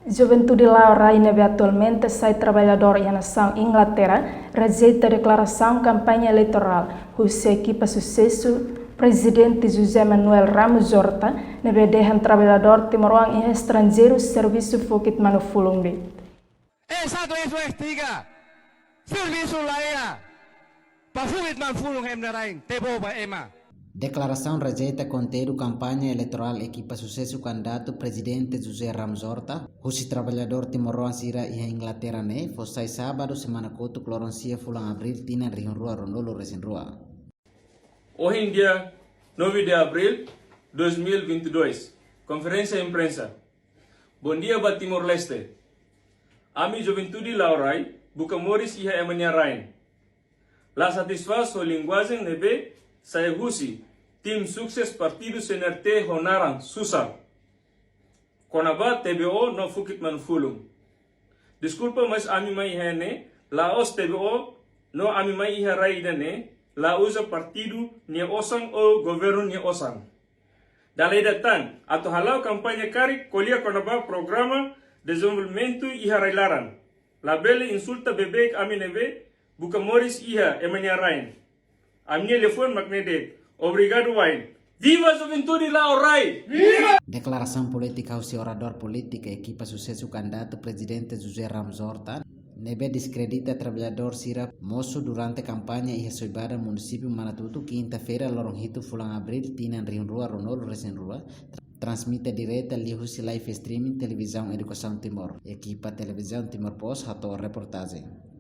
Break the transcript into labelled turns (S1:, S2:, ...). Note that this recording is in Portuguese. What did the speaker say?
S1: Juventude Lauraine atualmente sai trabalhador na nação Inglaterra rejeita a declaração campanha eleitoral, cuja equipa sucesso presidente José Manuel Ramos Horta nebe dehan trabalhador timoruang e estrangeiro serviço fokit manufulungdi.
S2: Satu S3 serviço laia para fokit manufulung hem naraing tebo ba ema.
S3: Declaração rejeita conteúdo campanha eleitoral equipa sucesso candidato presidente José Ramos Horta, o trabalhador timoroan sira e Inglaterra ne, fossai sábado semana coto cloronsia fulang abril tina rion rua rondolo resin rua.
S4: Hoje em dia, 9 de abril 2022, conferência de imprensa. Bom dia para Timor-Leste. Ami Juventude Laurai, buka Moris iha emania rain. La satisfaço linguagem nebe saya husi tim sukses partido CNRT Honarang Susah. Konaba TBO no fukit manfulum. Desculpa mas ami mai hene, laos TBO no ami mai iha raidane, la usa partido ni osang o governo ni osang. Dalai datang atau halau kampanye kari kolia konaba programa desenvolvimento iha railaran. La bele insulta bebek ami nebe buka Moris iha emania rain. Amnia telefone magnedet. Obrigado, Wayne. Viva Juventude Laurai! Viva!
S3: Declaração política ao orador político equipa sucesso candidato presidente José Ramos Horta nebe descredita trabalhador sira moço durante campanha e recebida município Manatutu quinta-feira lorongito fulang abril tinan rion rua ronolo resen rua transmite direta lihusi live streaming televisão educação Timor equipa televisão Timor Post hato reportagem.